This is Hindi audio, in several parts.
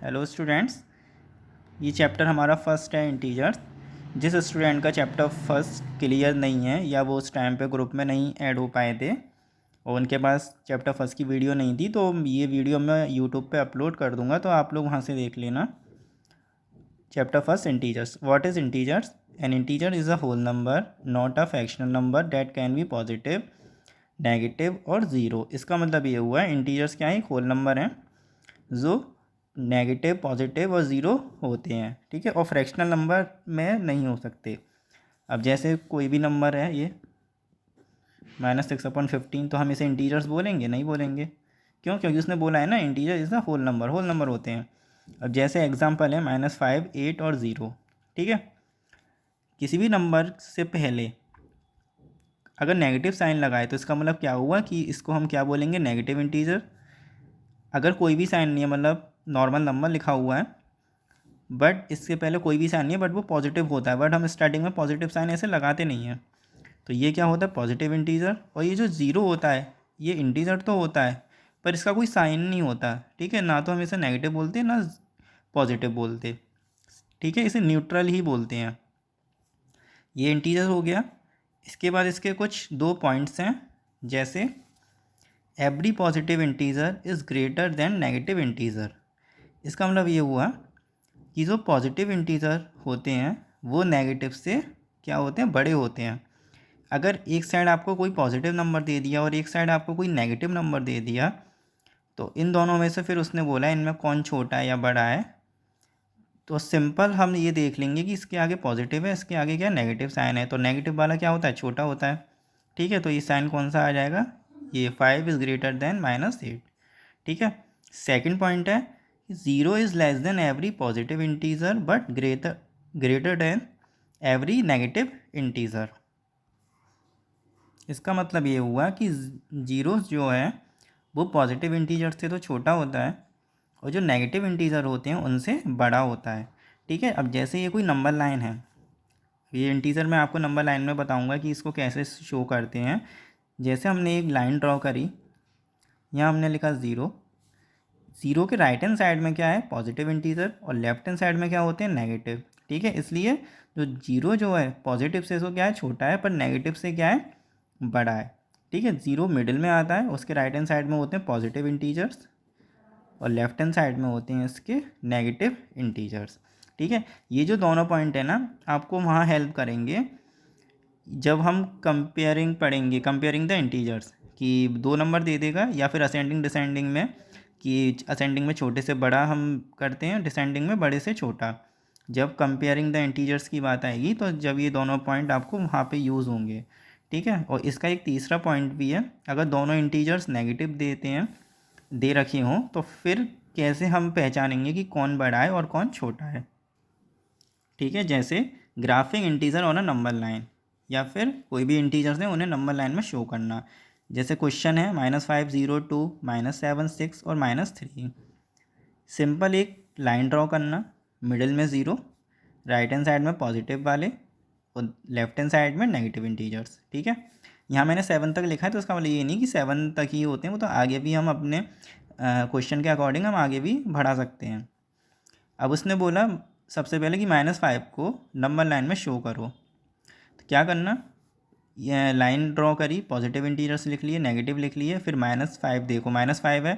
हेलो स्टूडेंट्स, ये चैप्टर हमारा फर्स्ट है इंटीजर्स। जिस स्टूडेंट का चैप्टर फर्स्ट क्लियर नहीं है या वो उस टाइम पे ग्रुप में नहीं ऐड हो पाए थे और उनके पास चैप्टर फर्स्ट की वीडियो नहीं थी, तो ये वीडियो मैं यूट्यूब पे अपलोड कर दूंगा, तो आप लोग वहाँ से देख लेना। Chapter first integers. What is integers? An integer is a whole number, not a fractional number that can be positive, negative और ज़ीरो। इसका मतलब ये हुआ है इंटीजर्स क्या है, एक होल नंबर है जो नेगेटिव, पॉजिटिव और ज़ीरो होते हैं, ठीक है, और फ्रैक्शनल नंबर में नहीं हो सकते। अब जैसे कोई भी नंबर है ये -6/15, तो हम इसे इंटीजर्स बोलेंगे? नहीं बोलेंगे। क्यों? क्योंकि उसने बोला है ना integer is the whole number, whole number होते हैं। अब जैसे एग्जांपल है -5, 8 और 0, ठीक है। किसी भी नंबर से पहले अगर नेगेटिव साइन लगाए तो इसका मतलब क्या हुआ कि इसको हम क्या बोलेंगे? Negative integer. अगर कोई भी साइन नहीं है, मतलब नॉर्मल नंबर लिखा हुआ है बट इससे पहले कोई भी साइन नहीं है बट वो पॉजिटिव होता है, बट हम स्टार्टिंग में पॉजिटिव साइन ऐसे लगाते नहीं हैं, तो ये क्या होता है? Positive integer. और ये जो ज़ीरो होता है ये इंटीजर तो होता है पर इसका कोई साइन नहीं होता, ठीक है, ना तो हम इसे नेगेटिव बोलते ना पॉजिटिव बोलते, ठीक है, इसे न्यूट्रल ही बोलते हैं। ये इंटीजर हो गया। इसके बाद इसके कुछ दो पॉइंट्स हैं, जैसे every positive integer is greater than negative integer. इसका मतलब ये हुआ कि जो पॉजिटिव इंटीजर होते हैं वो नेगेटिव से क्या होते हैं? बड़े होते हैं। अगर एक साइड आपको कोई पॉजिटिव नंबर दे दिया और एक साइड आपको कोई नेगेटिव नंबर दे दिया, तो इन दोनों में से फिर उसने बोला इनमें कौन छोटा है या बड़ा है, तो सिंपल हम ये देख लेंगे कि इसके आगे पॉजिटिव है, इसके आगे क्या नेगेटिव साइन है, तो नेगेटिव वाला क्या होता है? छोटा होता है, ठीक है। तो ये साइन कौन सा आ जाएगा? ये 5 इज़ ग्रेटर देन -8, ठीक है। सेकंड पॉइंट है 0 is less than every positive integer but greater than every negative integer. इसका मतलब ये हुआ कि ज़ीरो जो है वो पॉजिटिव इंटीजर से तो छोटा होता है और जो नेगेटिव इंटीजर होते हैं उनसे बड़ा होता है, ठीक है। अब जैसे ये कोई नंबर लाइन है, ये इंटीजर मैं आपको नंबर लाइन में बताऊंगा कि इसको कैसे शो करते हैं। जैसे हमने एक लाइन ड्रॉ करी, यहाँ हमने लिखा ज़ीरो। ज़ीरो के राइट हैंड साइड में क्या है? पॉजिटिव इंटीजर, और लेफ्ट हैंड साइड में क्या होते हैं? नेगेटिव, ठीक है। इसलिए जो जीरो जो है पॉजिटिव से तो क्या है? छोटा है, पर नेगेटिव से क्या है? बड़ा है, ठीक है। ज़ीरो मिडिल में आता है, उसके राइट हैंड साइड में होते हैं पॉजिटिव इंटीजर्स और लेफ्ट हैंड साइड में होते हैं इसके नेगेटिव इंटीजर्स, ठीक है। ये जो दोनों पॉइंट है ना आपको वहाँ हेल्प करेंगे जब हम कंपेयरिंग पढ़ेंगे, कंपेयरिंग द इंटीजर्स, कि दो नंबर दे देगा या फिर असेंडिंग डिसेंडिंग में, कि असेंडिंग में छोटे से बड़ा हम करते हैं, डिसेंडिंग में बड़े से छोटा। जब कंपेयरिंग द इंटीजर्स की बात आएगी तो जब ये दोनों पॉइंट आपको वहाँ पे यूज़ होंगे, ठीक है। और इसका एक तीसरा पॉइंट भी है, अगर दोनों इंटीजर्स नेगेटिव देते हैं, दे रखे हों, तो फिर कैसे हम पहचानेंगे कि कौन बड़ा है और कौन छोटा है, ठीक है। जैसे graphic integer on a number line, या फिर कोई भी इंटीजर्स हैं उन्हें नंबर लाइन में शो करना। जैसे क्वेश्चन है -5, 0, 2, -7, 6 और -3। सिंपल एक लाइन ड्रॉ करना, मिडिल में ज़ीरो, राइट हैंड साइड में पॉजिटिव वाले और लेफ्ट हैंड साइड में नेगेटिव इंटीजर्स, ठीक है। यहाँ मैंने 7 तक लिखा है, तो इसका मतलब ये नहीं कि 7 तक ही होते हैं, वो तो आगे भी हम अपने क्वेश्चन के अकॉर्डिंग हम आगे भी बढ़ा सकते हैं। अब उसने बोला सबसे पहले कि -5 को नंबर लाइन में शो करो, तो क्या करना? ये लाइन ड्रॉ करी, पॉजिटिव इंटीजर्स लिख लिए, नेगेटिव लिख लिए, फिर -5 देखो, -5 है,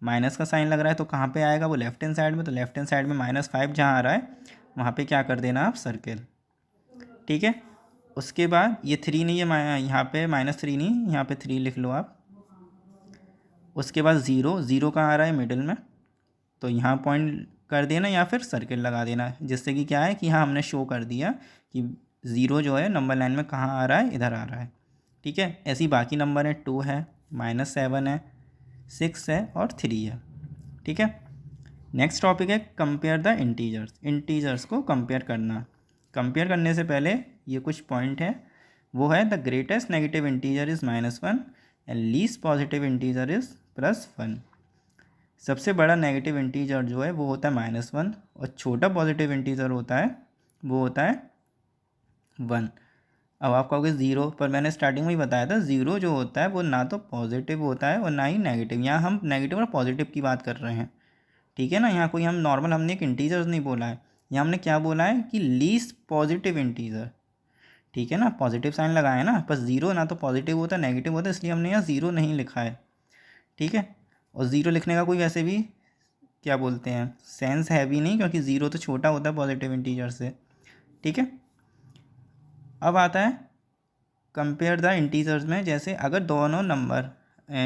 माइनस का साइन लग रहा है, तो कहाँ पे आएगा? वो लेफ्ट हैंड साइड में, तो लेफ्ट हैंड साइड में -5 जहाँ आ रहा है वहाँ पे क्या कर देना आप? सर्किल, ठीक है। उसके बाद ये 3 नहीं है, यहाँ पे -3 नहीं, यहाँ पे 3 लिख लो आप। उसके बाद ज़ीरो, ज़ीरो कहाँ आ रहा है? मिडिल में, तो यहाँ पॉइंट कर देना या फिर सर्किल लगा देना, जिससे कि क्या है कि हाँ हमने शो कर दिया कि ज़ीरो जो है नंबर लाइन में कहाँ आ रहा है? इधर आ रहा है, ठीक है। ऐसे ही बाकी नंबर है, 2 है, -7 है, 6 है और 3 है, ठीक है। नेक्स्ट टॉपिक है कंपेयर द इंटीजर्स। इंटीजर्स को कंपेयर करना। कंपेयर करने से पहले ये कुछ पॉइंट है, वो है the greatest negative integer is -1 and least positive integer is +1। सबसे बड़ा नेगेटिव इंटीजर जो है वो होता है -1 और छोटा पॉजिटिव इंटीजर होता है वो होता है 1। अब आप कहोगे ज़ीरो, पर मैंने स्टार्टिंग में ही बताया था ज़ीरो जो होता है वो ना तो पॉजिटिव होता है और ना ही नेगेटिव। यहाँ हम नेगेटिव और पॉजिटिव की बात कर रहे हैं, ठीक है ना। यहाँ कोई हम नॉर्मल हमने एक इंटीजर्स नहीं बोला है, यहाँ हमने क्या बोला है कि लीस्ट पॉजिटिव इंटीजर। ठीक है ना, पॉजिटिव साइन लगाया है ना, बस ज़ीरो ना तो पॉजिटिव होता है नेगेटिव होता है, इसलिए हमने यहाँ ज़ीरो नहीं लिखा है। ठीक है, और ज़ीरो लिखने का कोई वैसे भी क्या बोलते हैं सेंस है भी नहीं, क्योंकि ज़ीरो तो छोटा होता है पॉजिटिव इंटीजर से। ठीक है, अब आता है कंपेयर द इंटीजर्स में। जैसे अगर दोनों नंबर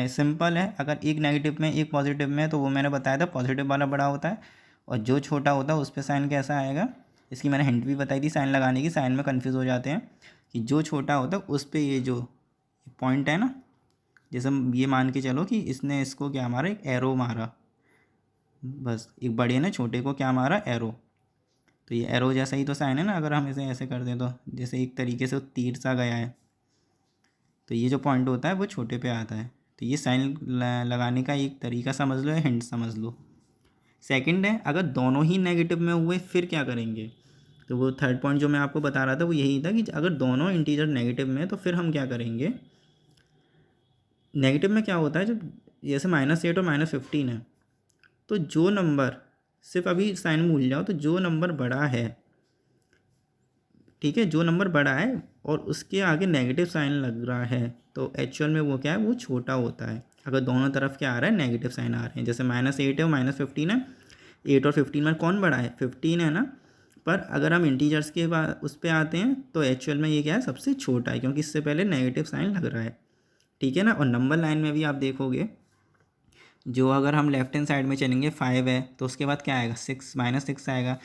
सिंपल है, अगर एक नेगेटिव में एक पॉजिटिव में है, तो वो मैंने बताया था पॉजिटिव वाला बड़ा होता है, और जो छोटा होता है उस पर साइन कैसा आएगा, इसकी मैंने हिंट भी बताई थी साइन लगाने की। साइन में कन्फ्यूज़ हो जाते हैं कि जो छोटा होता है उस पर ये जो पॉइंट है ना, जैसे हम ये मान के चलो कि इसने इसको क्या मारा, एक एरो मारा, बस एक बड़े ने छोटे को क्या मारा, एरो। तो ये एरो जैसा ही तो साइन है ना, अगर हम इसे ऐसे कर दें तो जैसे एक तरीके से वो तीर सा गया है, तो ये जो पॉइंट होता है वो छोटे पे आता है। तो ये साइन लगाने का एक तरीका समझ लो या हिंट समझ लो। सेकंड है, अगर दोनों ही नेगेटिव में हुए फिर क्या करेंगे, तो वो थर्ड पॉइंट जो मैं आपको बता रहा था वो यही था कि अगर दोनों इंटीजर नेगेटिव में है तो फिर हम क्या करेंगे। नेगेटिव में क्या होता है, जब जैसे -8 और -15 है, तो जो नंबर, सिर्फ अभी साइन भूल जाओ, तो जो नंबर बड़ा है, ठीक है, जो नंबर बड़ा है और उसके आगे नेगेटिव साइन लग रहा है, तो एक्चुअल में वो क्या है, वो छोटा होता है। अगर दोनों तरफ क्या आ रहा है, नेगेटिव साइन आ रहे हैं, जैसे -8 है और -15 है, 8 और 15 में कौन बड़ा है, 15 है ना। पर अगर हम इंटीजर्स के बाद उस पर आते हैं तो एक्चुअल में ये क्या है, सबसे छोटा है, क्योंकि इससे पहले नेगेटिव साइन लग रहा है। ठीक है ना। और नंबर लाइन में भी आप देखोगे, जो अगर हम लेफ्ट हैंड साइड में चलेंगे 5 है, तो उसके बाद क्या आएगा, 6 -6 आएगा,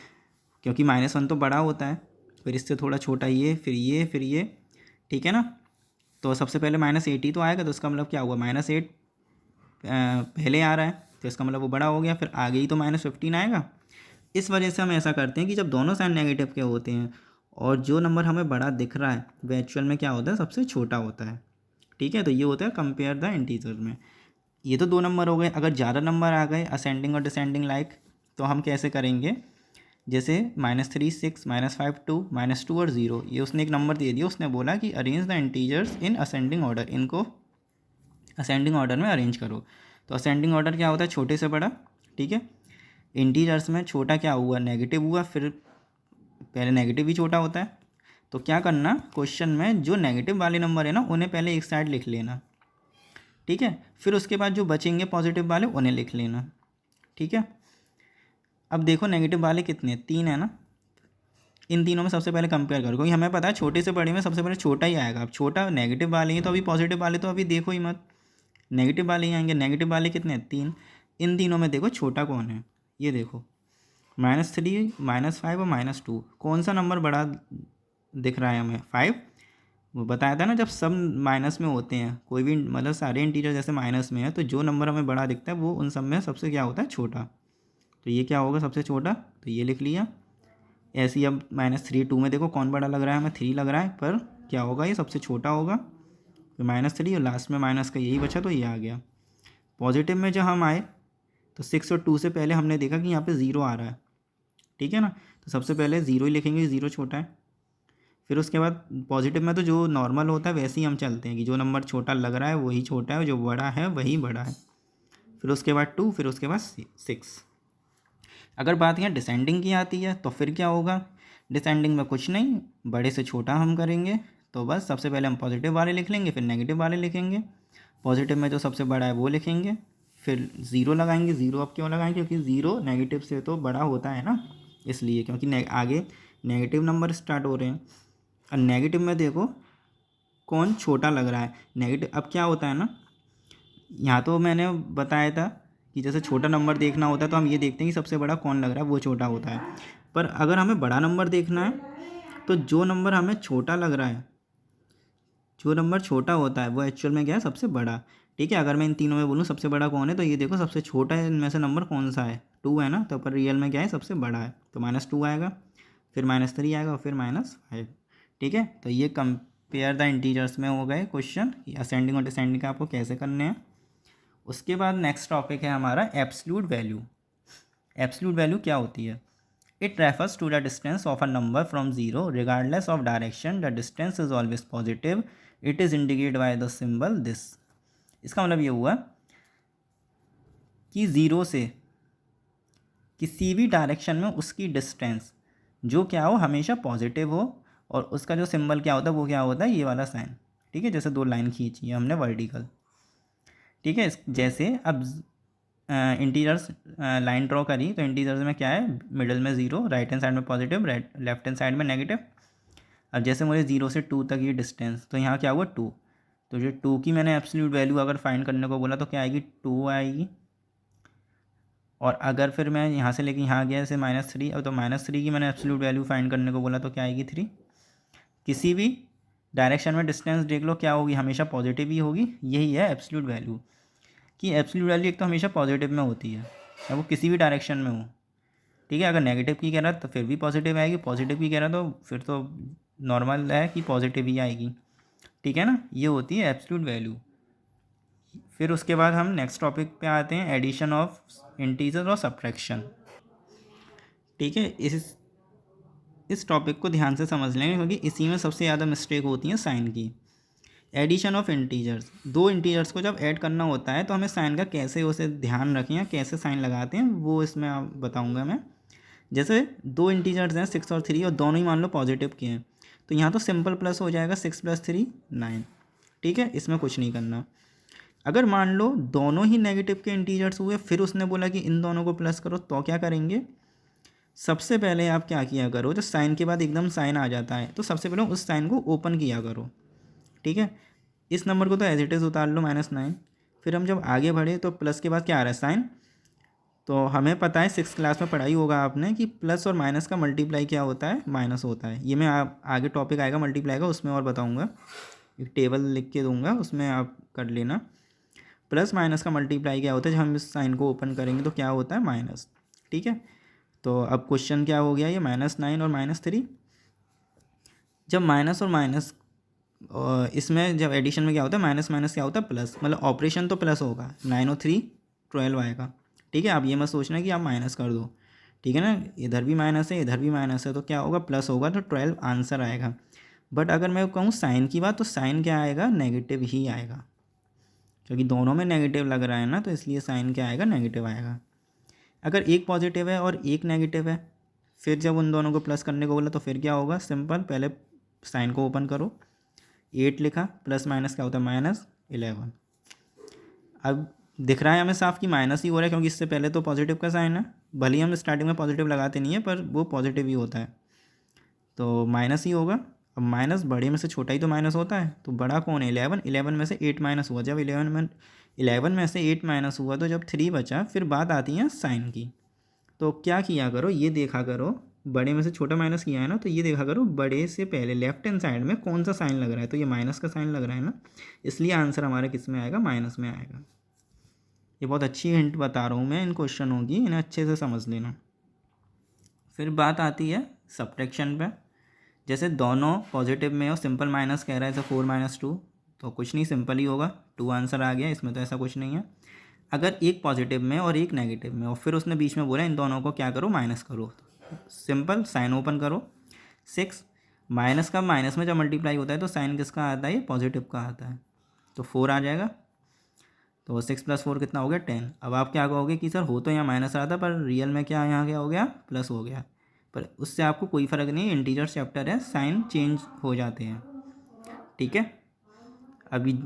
क्योंकि -1 तो बड़ा होता है, फिर इससे थोड़ा छोटा ये, फिर ये, फिर ये। ठीक है ना। तो सबसे पहले -8 ही तो आएगा, तो इसका मतलब क्या हुआ, -8 पहले आ रहा है, तो इसका मतलब वो बड़ा हो गया, फिर आगे ही तो -15 आएगा। इस वजह से हम ऐसा करते हैं कि जब दोनों साइन नेगेटिव के होते हैं और जो नंबर हमें बड़ा दिख रहा है वो एक्चुअल में क्या होता है, सबसे छोटा होता है। ठीक है, तो ये होता है कंपेयर द इंटीजर में। ये तो दो नंबर हो गए। अगर ज़्यादा नंबर आ गए असेंडिंग और डिसेंडिंग लाइक, तो हम कैसे करेंगे, जैसे -3 6 -5 2 -2 और 0, ये उसने एक नंबर दे दिया, उसने बोला कि arrange the integers in ascending order, इनको असेंडिंग ऑर्डर में अरेंज करो। तो असेंडिंग ऑर्डर क्या होता है, छोटे से बड़ा। ठीक है, इंटीजर्स में छोटा क्या हुआ, नेगेटिव हुआ, फिर पहले नेगेटिव भी छोटा होता है। तो क्या करना, क्वेश्चन में जो नेगेटिव वाले नंबर है ना उन्हें पहले एक साइड लिख लेना। ठीक है, फिर उसके बाद जो बचेंगे पॉजिटिव वाले उन्हें लिख लेना। ठीक है, अब देखो नेगेटिव वाले कितने, 3 है ना। इन तीनों में सबसे पहले कंपेयर करो, क्योंकि हमें पता है छोटे से बड़े में सबसे पहले छोटा ही आएगा। अब छोटा नेगेटिव वाले हैं तो अभी पॉजिटिव वाले तो अभी देखो ही मत, नेगेटिव वाले ही आएंगे। नेगेटिव वाले कितने हैं, 3। इन तीनों में देखो छोटा कौन है, ये देखो -3 -5 और -2, कौन सा नंबर बड़ा दिख रहा है हमें, 5। वो बताया था ना, जब सब माइनस में होते हैं, कोई भी मतलब सारे इंटीजर जैसे माइनस में है, तो जो नंबर हमें बड़ा दिखता है वो उन सब में सबसे क्या होता है, छोटा। तो ये क्या होगा, सबसे छोटा, तो ये लिख लिया। ऐसे ही अब -3 2 में देखो कौन बड़ा लग रहा है, हमें 3 लग रहा है, पर क्या होगा, ये सबसे छोटा होगा। तो -3 और लास्ट में माइनस का यही बचा, तो ये आ गया। पॉजिटिव में जब हम आए तो 6 और 2 से पहले हमने देखा कि यहाँ पे 0 आ रहा है। ठीक है ना, तो सबसे पहले 0 ही लिखेंगे, 0 छोटा है। फिर उसके बाद पॉजिटिव में तो जो नॉर्मल होता है वैसे ही हम चलते हैं कि जो नंबर छोटा लग रहा है वही छोटा है, जो बड़ा है वही बड़ा है। फिर उसके बाद 2, फिर उसके बाद 6। अगर बात यहाँ डिसेंडिंग की आती है तो फिर क्या होगा, डिसेंडिंग में कुछ नहीं, बड़े से छोटा हम करेंगे। तो बस सबसे पहले हम पॉजिटिव वाले लिख लेंगे, फिर नेगेटिव वाले लिखेंगे। पॉजिटिव में जो सबसे बड़ा है वो लिखेंगे, फिर 0 लगाएंगे। 0 अब क्यों लगाएंगे, क्योंकि 0 नेगेटिव से तो बड़ा होता है ना, इसलिए, क्योंकि आगे नेगेटिव नंबर स्टार्ट हो रहे हैं। और नेगेटिव में देखो कौन छोटा लग रहा है, नेगेटिव। अब क्या होता है ना, यहाँ तो मैंने बताया था कि जैसे छोटा नंबर देखना होता है तो हम ये देखते हैं कि सबसे बड़ा कौन लग रहा है, वो छोटा होता है। पर अगर हमें बड़ा नंबर देखना है तो जो नंबर हमें छोटा लग रहा है, जो नंबर छोटा होता है वो एक्चुअल में क्या है, सबसे बड़ा। ठीक है, अगर मैं इन तीनों में बोलूँ सबसे बड़ा कौन है, तो ये देखो सबसे छोटा है इनमें से नंबर कौन सा है, 2 है ना। तो पर रियल में क्या है, सबसे बड़ा है, तो -2 आएगा, फिर -3 आएगा और फिर -5। ठीक है, तो ये कंपेयर द इंटीजर्स में हो गए क्वेश्चन, असेंडिंग और डिसेंडिंग का आपको कैसे करने हैं। उसके बाद नेक्स्ट टॉपिक है हमारा एब्सोल्यूट वैल्यू। एब्सोल्यूट वैल्यू क्या होती है, it refers to the distance of a number from zero regardless of direction, the distance is always positive, it is indicate by the symbol this. इसका मतलब ये हुआ कि ज़ीरो से किसी भी डायरेक्शन में उसकी डिस्टेंस जो क्या हो हमेशा पॉजिटिव हो, और उसका जो सिंबल क्या होता है वो क्या होता है, ये वाला साइन। ठीक है, जैसे 2 लाइन खींची है हमने वर्टिकल। ठीक है, जैसे अब इंटीजर्स लाइन ड्रॉ करी तो इंटीजर्स में क्या है, मिडल में 0, राइट हैंड साइड में पॉजिटिव, लेफ्ट हैंड साइड में नेगेटिव। अब जैसे मुझे 0 से 2 तक ये डिस्टेंस, तो यहाँ क्या हुआ 2, तो जो 2 की मैंने एब्सोल्यूट वैल्यू अगर फाइंड करने को बोला तो क्या आएगी, 2 आएगी। और अगर फिर मैं यहाँ से लेके यहाँ गया जैसे -3, अब तो -3 की मैंने एब्सोल्यूट वैल्यू फाइंड करने को बोला तो क्या आएगी 3। किसी भी डायरेक्शन में डिस्टेंस देख लो क्या होगी, हमेशा पॉजिटिव ही होगी। यही है एब्सोल्यूट वैल्यू, कि एब्सोल्यूट वैल्यू एक तो हमेशा पॉजिटिव में होती है, अब वो किसी भी डायरेक्शन में हो। ठीक है, अगर नेगेटिव की कह रहा तो फिर भी पॉजिटिव आएगी, पॉजिटिव की कह रहा तो फिर तो नॉर्मल है कि पॉजिटिव ही आएगी। ठीक है ना, ये होती है एब्सोल्यूट वैल्यू। फिर उसके बाद हम नेक्स्ट टॉपिक पे आते हैं, एडिशन ऑफ इंटीजर और सब्ट्रैक्शन। ठीक है, इस टॉपिक को ध्यान से समझ लेंगे क्योंकि इसी में सबसे ज़्यादा मिस्टेक होती है साइन की। एडिशन ऑफ इंटीजर्स, 2 इंटीजर्स को जब ऐड करना होता है तो हमें साइन का कैसे उसे ध्यान रखें या कैसे साइन लगाते हैं वो इसमें आप बताऊंगा मैं। जैसे 2 इंटीजर्स हैं 6 और 3 और दोनों ही मान लो पॉजिटिव के हैं, तो यहाँ तो सिंपल प्लस हो जाएगा, 6 + 3 9। ठीक है, इसमें कुछ नहीं करना। अगर मान लो दोनों ही नेगेटिव के इंटीजर्स हुए, फिर उसने बोला कि इन दोनों को प्लस करो, तो क्या करेंगे, सबसे पहले आप क्या किया करो, जो साइन के बाद एकदम साइन आ जाता है तो सबसे पहले उस साइन को ओपन किया करो। ठीक है, इस नंबर को तो एज इट इज़ उतार लो -9। फिर हम जब आगे बढ़े तो प्लस के बाद क्या आ रहा है, साइन। तो हमें पता है 6th क्लास में पढ़ाई होगा आपने कि प्लस और माइनस का मल्टीप्लाई क्या होता है, माइनस होता है। ये मैं आप आगे टॉपिक आएगा मल्टीप्लाई का, उसमें और बताऊंगा, एक टेबल लिख के दूंगा, उसमें आप कर लेना। प्लस माइनस का मल्टीप्लाई क्या होता है, जब हम इस साइन को ओपन करेंगे तो क्या होता है, माइनस। ठीक है, तो अब क्वेश्चन क्या हो गया, ये -9 और -3। जब माइनस और माइनस, और इसमें जब एडिशन में क्या होता है, माइनस माइनस क्या होता है, प्लस, मतलब ऑपरेशन तो प्लस होगा, 9 और 3 12 आएगा। ठीक है, आप ये मत सोचना कि आप माइनस कर दो। ठीक है ना, इधर भी माइनस है इधर भी माइनस है, तो क्या होगा, प्लस होगा, तो 12 आंसर आएगा। बट अगर मैं कहूँ साइन की बात, तो साइन क्या आएगा, नेगेटिव ही आएगा, क्योंकि दोनों में नेगेटिव लग रहा है ना, तो इसलिए साइन क्या आएगा, नेगेटिव आएगा। अगर एक पॉजिटिव है और एक नेगेटिव है, फिर जब उन दोनों को प्लस करने को बोला तो फिर क्या होगा, सिंपल, पहले साइन को ओपन करो, 8 लिखा, प्लस माइनस क्या होता है, -11। अब दिख रहा है हमें साफ कि माइनस ही हो रहा है, क्योंकि इससे पहले तो पॉजिटिव का साइन है, भले ही हम स्टार्टिंग में पॉजिटिव लगाते नहीं है पर वो पॉजिटिव ही होता है, तो माइनस ही होगा। अब माइनस, बड़े में से छोटा ही तो माइनस होता है, तो बड़ा कौन है, 11। 11 में से 8 माइनस हुआ, जब 11 में से 8 माइनस हुआ तो जब 3 बचा, फिर बात आती है साइन की। तो क्या किया करो, ये देखा करो, बड़े में से छोटा माइनस किया है ना, तो ये देखा करो बड़े से पहले लेफ्ट हैंड साइड में कौन सा साइन लग रहा है, तो ये माइनस का साइन लग रहा है ना, इसलिए आंसर हमारा किस में आएगा, माइनस में आएगा। ये बहुत अच्छी हिंट बता रहा हूँ मैं इन क्वेश्चनों की, इन्हें अच्छे से समझ लेना। फिर बात आती है सब्ट्रैक्शन पे। जैसे दोनों पॉजिटिव में हो, सिंपल माइनस कह रहा है, जैसे 4 - 2, तो कुछ नहीं, सिंपल ही होगा, 2 आंसर आ गया, इसमें तो ऐसा कुछ नहीं है। अगर एक पॉजिटिव में और एक नेगेटिव में, और फिर उसने बीच में बोला इन दोनों को क्या करो, माइनस करो, सिंपल साइन ओपन करो, 6 माइनस का माइनस में जब मल्टीप्लाई होता है तो साइन किसका आता है, ये पॉजिटिव का आता है, तो 4 आ जाएगा। तो 6 + 4 कितना हो गया, 10। अब आप क्या कहोगे कि सर हो तो यहाँ माइनस रहा था पर रियल में क्या यहाँ क्या हो गया, प्लस हो गया, पर उससे आपको कोई फ़र्क नहीं, इंटीजर चैप्टर है, साइन चेंज हो जाते हैं। ठीक है, अभी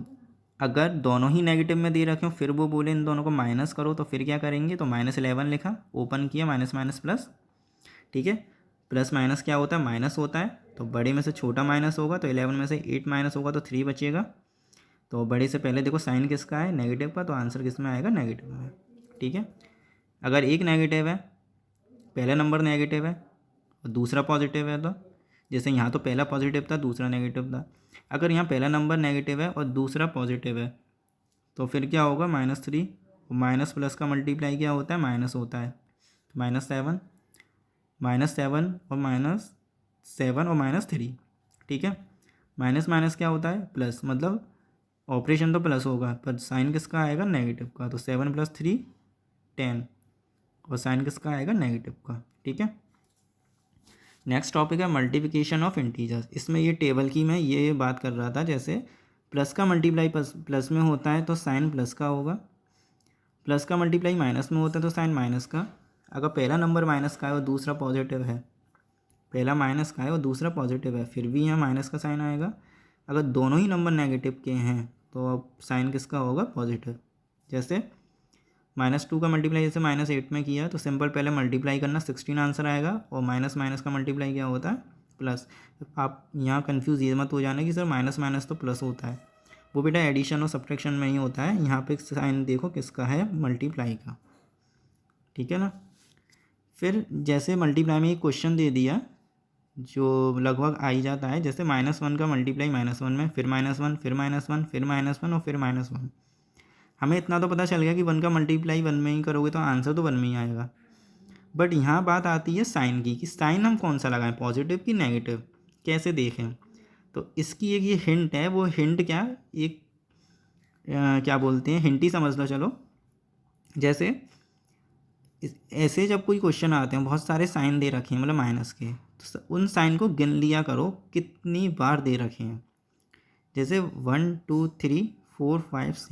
अगर दोनों ही नेगेटिव में दे रखे हो, फिर वो बोले इन दोनों को माइनस करो, तो फिर क्या करेंगे, तो -11 लिखा, ओपन किया, माइनस माइनस प्लस। ठीक है, प्लस माइनस क्या होता है, माइनस होता है, तो बड़े में से छोटा माइनस होगा, तो 11 में से 8 माइनस होगा तो 3 बचेगा। तो बड़े से पहले देखो साइन किसका है, नेगेटिव का, तो आंसर किस में आएगा, नेगेटिव में। ठीक है, अगर एक नेगेटिव है, पहला नंबर नेगेटिव है और दूसरा पॉजिटिव है, तो जैसे यहाँ तो पहला पॉजिटिव था दूसरा नेगेटिव था, अगर यहाँ पहला नंबर नेगेटिव है और दूसरा पॉजिटिव है, तो फिर क्या होगा, -3, माइनस प्लस का मल्टीप्लाई क्या होता है, माइनस होता है, -7 -7 और -3। ठीक है, माइनस माइनस क्या होता है, प्लस, मतलब ऑपरेशन तो प्लस होगा पर साइन किसका आएगा, नेगेटिव का, तो 7 + 3 10, और साइन किसका आएगा, नेगेटिव का। ठीक है, नेक्स्ट टॉपिक है मल्टीप्लिकेशन ऑफ इंटीजर्स। इसमें ये टेबल की मैं ये बात कर रहा था, जैसे प्लस का मल्टीप्लाई प्लस में होता है तो साइन प्लस का होगा, प्लस का मल्टीप्लाई माइनस में होता है तो साइन माइनस का। अगर पहला नंबर माइनस का है और दूसरा पॉजिटिव है, पहला माइनस का है और दूसरा पॉजिटिव है, फिर भी यहाँ माइनस का साइन आएगा। अगर दोनों ही नंबर नेगेटिव के हैं तो अब साइन किसका होगा? पॉजिटिव। जैसे -2 का मल्टीप्लाई जैसे -8 में किया तो सिंपल पहले मल्टीप्लाई करना, 16 आंसर आएगा, और माइनस माइनस का मल्टीप्लाई क्या होता है? प्लस। आप यहाँ कन्फ्यूज़ ये मत हो जाना कि सर माइनस माइनस तो प्लस होता है, वो बेटा एडिशन और सब्ट्रैक्शन में ही होता है। यहाँ पे साइन देखो किसका है? मल्टीप्लाई का, ठीक है ना। फिर जैसे मल्टीप्लाई में एक क्वेश्चन दे दिया जो लगभग आ ही जाता है, जैसे -1 का मल्टीप्लाई -1 में, फिर -1, फिर -1, फिर -1 और फिर -1। हमें इतना तो पता चल गया कि 1 का मल्टीप्लाई 1 में ही करोगे तो आंसर तो 1 में ही आएगा। बट यहाँ बात आती है साइन की, कि साइन हम कौन सा लगाएं, पॉजिटिव कि नेगेटिव, कैसे देखें। तो इसकी एक ये हिंट है, वो हिंट क्या, एक क्या बोलते हैं, हिंट ही समझ लो चलो। जैसे ऐसे जब कोई क्वेश्चन आते हैं, बहुत सारे साइन दे रखे हैं मतलब माइनस के, तो उन साइन को गिन लिया करो कितनी बार दे रखे हैं। जैसे 1 2 3 4 5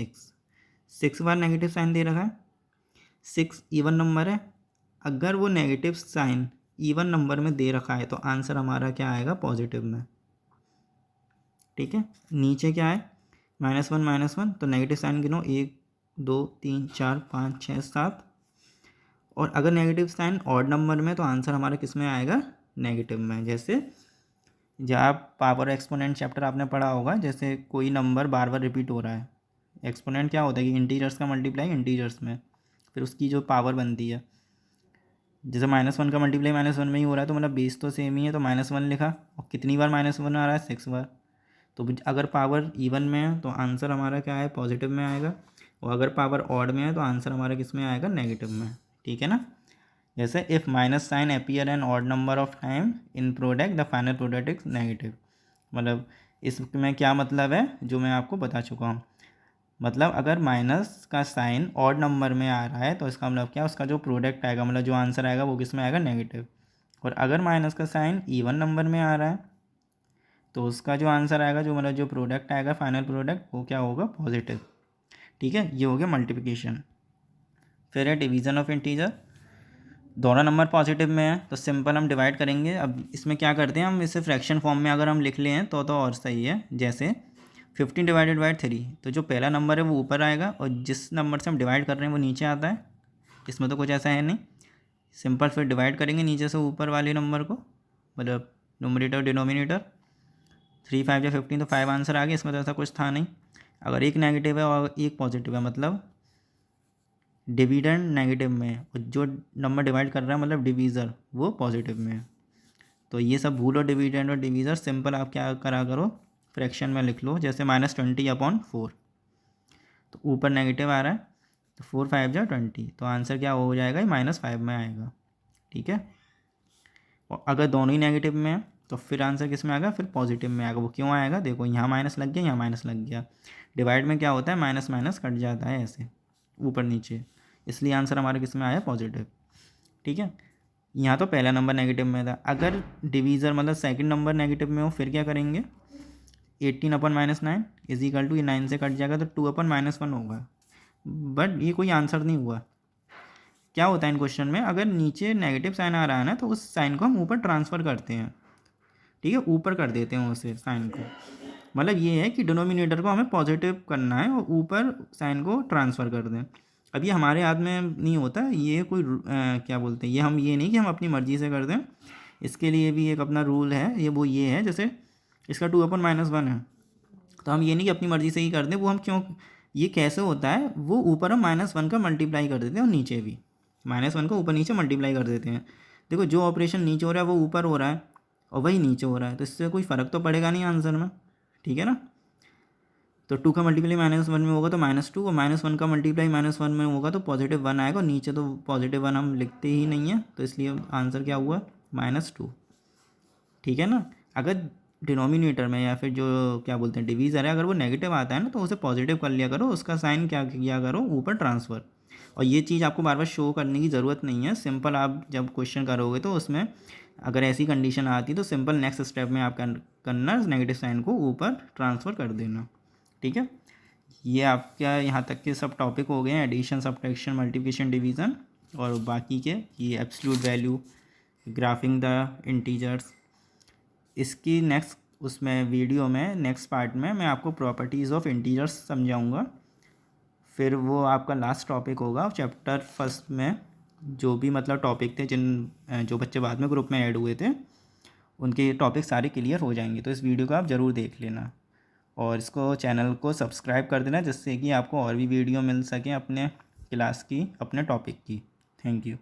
6 बार नेगेटिव साइन दे रखा है। 6 इवन नंबर है, अगर वो नेगेटिव साइन इवन नंबर में दे रखा है तो आंसर हमारा क्या आएगा? पॉजिटिव में, ठीक है। नीचे क्या है? -1 तो नेगेटिव साइन गिनो, 1 2 3 4 5 6 7, और अगर नेगेटिव साइन ऑड नंबर में तो आंसर हमारा किस में आएगा? नेगेटिव में। जैसे जब आप पावर एक्सपोनेंट चैप्टर आपने पढ़ा होगा, जैसे कोई नंबर बार बार रिपीट हो रहा है, एक्सपोनेंट क्या होता है कि इंटीजर्स का मल्टीप्लाई इंटीजर्स में, फिर उसकी जो पावर बनती है। जैसे -1 का मल्टीप्लाई -1 में ही हो रहा है तो मतलब बेस तो सेम ही है, तो -1 लिखा, और कितनी बार -1 आ रहा है? 6 बार। तो अगर पावर इवन में है तो आंसर हमारा क्या है? पॉजिटिव में आएगा, और अगर पावर ऑड में है तो आंसर हमारा किस में आएगा? नेगेटिव में, ठीक है ना। जैसे if minus sign appear an odd number of time in product the final product is negative. मतलब इसमें क्या मतलब है जो मैं आपको बता चुका हूँ। मतलब अगर माइनस का साइन ऑड नंबर में आ रहा है तो इसका मतलब क्या, उसका जो प्रोडक्ट आएगा मतलब जो आंसर आएगा वो किस में आएगा? नेगेटिव। और अगर माइनस का साइन इवन नंबर में आ रहा है तो उसका जो आंसर आएगा, जो मतलब जो प्रोडक्ट आएगा फाइनल प्रोडक्ट, वो क्या होगा? पॉजिटिव, ठीक है। ये हो गया मल्टीप्लिकेशन। फिर है डिवीज़न ऑफ इंटीजर। दोनों नंबर पॉजिटिव में है तो सिंपल हम डिवाइड करेंगे। अब इसमें क्या करते हैं हम, इसे फ्रैक्शन फॉर्म में अगर हम लिख लें तो और सही है। जैसे 15 डिवाइडेड बाई 3, तो जो पहला नंबर है वो ऊपर आएगा और जिस नंबर से हम डिवाइड कर रहे हैं वो नीचे आता है। इसमें तो कुछ ऐसा है नहीं, सिंपल फिर डिवाइड करेंगे नीचे से ऊपर वाले नंबर को, मतलब न्यूमरेटर डिनोमिनेटर। 3 5 या 15 तो 5 आंसर आ गया, इसमें तो ऐसा कुछ था नहीं। अगर एक नेगेटिव है और एक पॉजिटिव है मतलब डिविडेंड नेगेटिव में है, और जो नंबर डिवाइड कर रहा है मतलब डिवीज़र वो पॉजिटिव में है। तो ये सब भूलो, डिविडेंड और डिवीज़र। सिंपल आप क्या करा करो, फ्रैक्शन में लिख लो। जैसे -20/4, तो ऊपर नेगेटिव आ रहा है तो 4 5 जा 20, तो आंसर क्या हो जाएगा? -5 में आएगा, ठीक है। और अगर दोनों ही नेगेटिव में है तो फिर आंसर किस में आएगा? फिर पॉजिटिव में आएगा। वो क्यों आएगा? देखो यहाँ माइनस लग गया, यहाँ माइनस लग गया। डिवाइड में क्या होता है? माइनस माइनस कट जाता है ऐसे ऊपर नीचे, इसलिए आंसर हमारे किस में आया? पॉजिटिव, ठीक है। यहाँ तो पहला नंबर नेगेटिव में था। अगर डिवीज़र मतलब सेकंड नंबर नेगेटिव में हो फिर क्या करेंगे? 18/-9 इज इक्वल टू, ये 9 से कट जाएगा तो 2/-1 होगा। बट ये कोई आंसर नहीं हुआ। क्या होता है इन क्वेश्चन में, अगर नीचे नेगेटिव साइन आ रहा है ना तो उस साइन को हम ऊपर ट्रांसफ़र करते हैं, ठीक है, ऊपर कर देते हैं उसे साइन को। मतलब ये है कि डिनोमिनेटर को हमें पॉजिटिव करना है और ऊपर साइन को ट्रांसफ़र कर दें। अब ये हमारे हाथ में नहीं होता, ये कोई क्या बोलते हैं, ये हम ये नहीं कि हम अपनी मर्ज़ी से कर दें। इसके लिए भी एक अपना रूल है, ये है जैसे इसका 2/-1 है, तो हम ये नहीं कि अपनी मर्ज़ी से ही कर दें। वो हम क्यों, ये कैसे होता है, वो ऊपर हम -1 का मल्टीप्लाई कर देते हैं और नीचे भी -1 को ऊपर नीचे मल्टीप्लाई कर देते हैं। देखो जो ऑपरेशन नीचे हो रहा है वो ऊपर हो रहा है और वही नीचे हो रहा है, तो इससे कोई फ़र्क तो पड़ेगा नहीं आंसर में, ठीक है ना। तो 2 का मल्टीप्लाई -1 में होगा तो -2, और -1 का मल्टीप्लाई -1 में होगा तो +1 आएगा, और नीचे तो +1 हम लिखते ही नहीं है, तो इसलिए आंसर क्या हुआ? -2, ठीक है ना। अगर डिनोमिनेटर में या फिर जो क्या बोलते हैं डिवीज़र है, अगर वो नेगेटिव आता है ना तो उसे पॉजिटिव कर लिया करो, उसका साइन क्या किया करो? ऊपर ट्रांसफ़र। और ये चीज़ आपको बार बार शो करने की ज़रूरत नहीं है, सिंपल आप जब क्वेश्चन करोगे तो उसमें अगर ऐसी कंडीशन आती तो सिंपल नेक्स्ट स्टेप में आप करना नेगेटिव साइन को ऊपर ट्रांसफ़र कर देना, ठीक है। ये आपका यहाँ तक के सब टॉपिक हो गए हैं, एडिशन, सब्ट्रैक्शन, मल्टीप्लिकेशन, डिवीज़न। और बाकी के ये absolute value, graphic the integers, इसकी नेक्स्ट उसमें वीडियो में नेक्स्ट पार्ट में मैं आपको प्रॉपर्टीज़ ऑफ इंटीजर्स समझाऊंगा। फिर वो आपका लास्ट टॉपिक होगा चैप्टर फर्स्ट में, जो भी मतलब टॉपिक थे जो बच्चे बाद में ग्रुप में ऐड हुए थे उनके टॉपिक सारे क्लियर हो जाएंगे। तो इस वीडियो को आप ज़रूर देख लेना और इसको चैनल को सब्सक्राइब कर देना, जिससे कि आपको और भी वीडियो मिल सकें अपने क्लास की, अपने टॉपिक की। Thank you.